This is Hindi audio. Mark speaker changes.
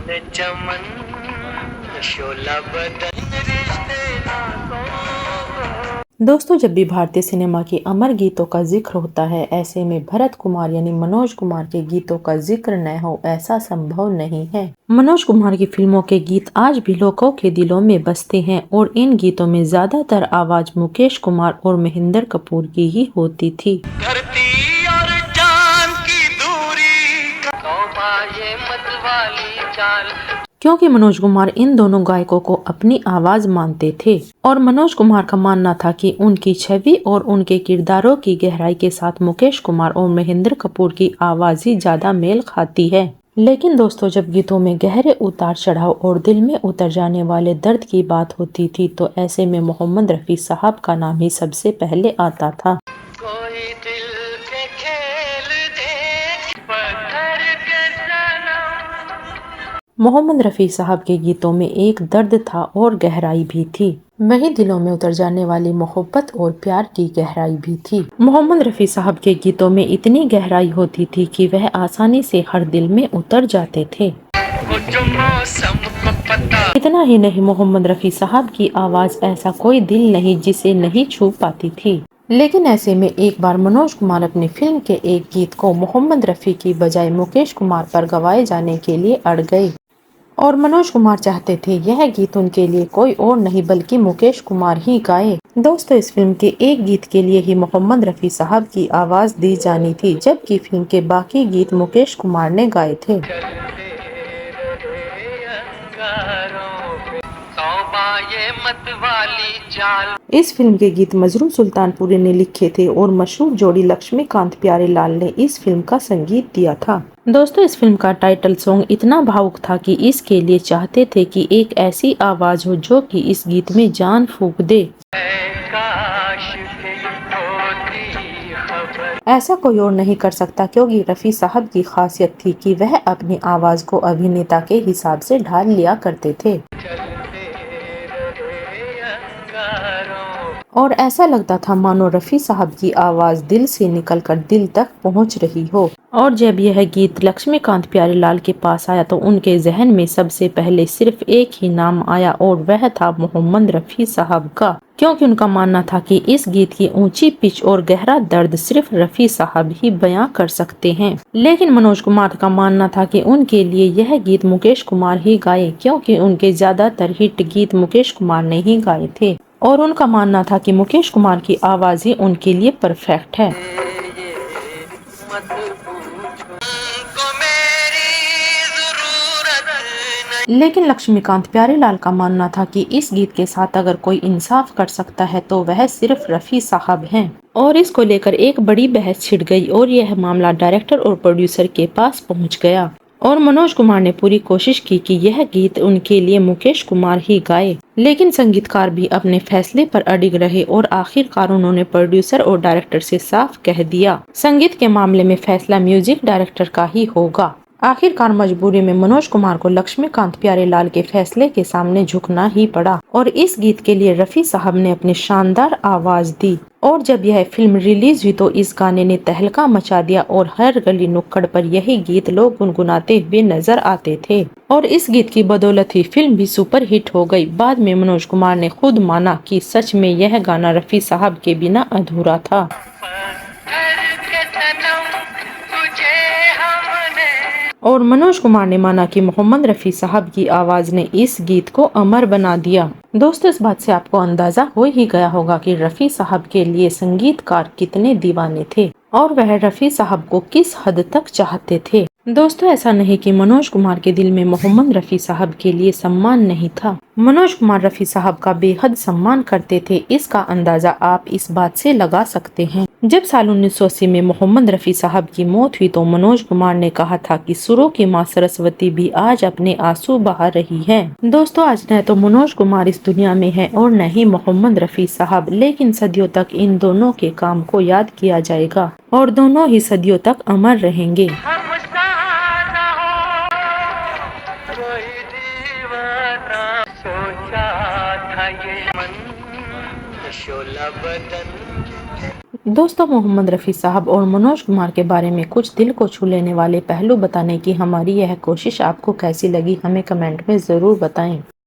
Speaker 1: चमन शोला बदन रिश्ते नातों। दोस्तों, जब भी भारतीय सिनेमा के अमर गीतों का जिक्र होता है, ऐसे में भरत कुमार यानी मनोज कुमार के गीतों का जिक्र न हो ऐसा संभव नहीं है। मनोज कुमार की फिल्मों के गीत आज भी लोगों के दिलों में बसते हैं और इन गीतों में ज्यादातर आवाज मुकेश कुमार और महेंद्र कपूर की ही होती थी। धरती और चांद की दूरी तौबा ये मत वाली चाल, क्योंकि मनोज कुमार इन दोनों गायकों को अपनी आवाज मानते थे और मनोज कुमार का मानना था कि उनकी छवि और उनके किरदारों की गहराई के साथ मुकेश कुमार और महेंद्र कपूर की आवाज ही ज्यादा मेल खाती है। लेकिन दोस्तों, जब गीतों में गहरे उतार चढ़ाव और दिल में उतर जाने वाले दर्द की बात होती थी तो ऐसे में मोहम्मद रफी साहब का नाम ही सबसे पहले आता था। कोई दिल के खेल देख पत्थर के सनम। मोहम्मद रफी साहब के गीतों में एक दर्द था और गहराई भी थी, वही दिलों में उतर जाने वाली मोहब्बत और प्यार की गहराई भी थी। मोहम्मद रफी साहब के गीतों में इतनी गहराई होती थी कि वह आसानी से हर दिल में उतर जाते थे। इतना ही नहीं, मोहम्मद रफी साहब की आवाज ऐसा कोई दिल नहीं जिसे नहीं छू पाती थी। लेकिन ऐसे में एक बार मनोज कुमार अपनी फिल्म के एक गीत को मोहम्मद रफी की बजाय मुकेश कुमार पर गवाए जाने के लिए अड़ गए और मनोज कुमार चाहते थे यह गीत उनके लिए कोई और नहीं बल्कि मुकेश कुमार ही गाए। दोस्तों, इस फिल्म के एक गीत के लिए ही मोहम्मद रफी साहब की आवाज दी जानी थी, जबकि फिल्म के बाकी गीत मुकेश कुमार ने गाए थे। इस फिल्म के गीत मजरू सुल्तानपुरी ने लिखे थे और मशहूर जोड़ी लक्ष्मीकांत प्यारेलाल ने इस फिल्म का संगीत दिया था। दोस्तों, इस फिल्म का टाइटल सॉन्ग इतना भावुक था कि इसके लिए चाहते थे कि एक ऐसी आवाज हो जो कि इस गीत में जान फूंक दे। ऐसा कोई और नहीं कर सकता, क्योंकि रफी साहब की खासियत थी कि वह अपनी आवाज को अभिनेता के हिसाब से ढाल लिया करते थे और ऐसा लगता था मानो रफी साहब की आवाज दिल से निकलकर दिल तक पहुंच रही हो। और जब यह गीत लक्ष्मीकांत प्यारेलाल के पास आया तो उनके जहन में सबसे पहले सिर्फ एक ही नाम आया और वह था मोहम्मद रफी साहब का, क्योंकि उनका मानना था कि इस गीत की ऊंची पिच और गहरा दर्द सिर्फ रफी साहब ही बयां कर सकते हैं। लेकिन मनोज कुमार का मानना था कि उनके लिए यह गीत मुकेश कुमार ही गाए, क्योंकि उनके ज्यादातर हिट गीत मुकेश कुमार ने ही गाए थे और उनका मानना था कि मुकेश कुमार की आवाज ही उनके लिए परफेक्ट है। लेकिन लक्ष्मीकांत प्यारेलाल का मानना था कि इस गीत के साथ अगर कोई इंसाफ कर सकता है तो वह सिर्फ रफी साहब हैं और इसको लेकर एक बड़ी बहस छिड़ गई और यह मामला डायरेक्टर और प्रोड्यूसर के पास पहुंच गया और मनोज कुमार ने पूरी कोशिश की कि यह गीत उनके लिए मुकेश कुमार ही गाए। लेकिन संगीतकार भी अपने फैसले पर अडिग रहे और आखिरकार उन्होंने प्रोड्यूसर और डायरेक्टर से साफ कह दिया, संगीत के मामले में फैसला म्यूजिक डायरेक्टर का ही होगा। आखिरकार मजबूरी में मनोज कुमार को लक्ष्मीकांत प्यारेलाल के फैसले के सामने झुकना ही पड़ा और इस गीत के लिए रफी साहब ने अपनी शानदार आवाज दी। और जब यह फिल्म रिलीज हुई तो इस गाने ने तहलका मचा दिया और हर गली नुक्कड़ पर यही गीत लोग गुनगुनाते हुए नजर आते थे और इस गीत की बदौलत ही फिल्म भी सुपर हिट हो गई। बाद में मनोज कुमार ने खुद माना कि सच में यह गाना रफी साहब के बिना अधूरा था। और मनोज कुमार ने माना कि मोहम्मद रफी साहब की आवाज ने इस गीत को अमर बना दिया। दोस्तों, इस बात से आपको अंदाजा हो ही गया होगा कि रफी साहब के लिए संगीतकार कितने दीवाने थे और वह रफी साहब को किस हद तक चाहते थे। दोस्तों, ऐसा नहीं कि मनोज कुमार के दिल में मोहम्मद रफी साहब के लिए सम्मान नहीं था। मनोज कुमार रफी साहब का बेहद सम्मान करते थे, इसका अंदाजा आप इस बात से लगा सकते हैं। जब साल 1980 में मोहम्मद रफी साहब की मौत हुई तो मनोज कुमार ने कहा था कि सुरों की मां सरस्वती भी आज अपने आंसू बहा रही है। दोस्तों, आज न तो मनोज कुमार इस दुनिया में है और न ही मोहम्मद रफी साहब, लेकिन सदियों तक इन दोनों के काम को याद किया जाएगा और दोनों ही सदियों तक अमर रहेंगे। दोस्तों, मोहम्मद रफ़ी साहब और मनोज कुमार के बारे में कुछ दिल को छू लेने वाले पहलू बताने की हमारी यह कोशिश आपको कैसी लगी, हमें कमेंट में ज़रूर बताएं।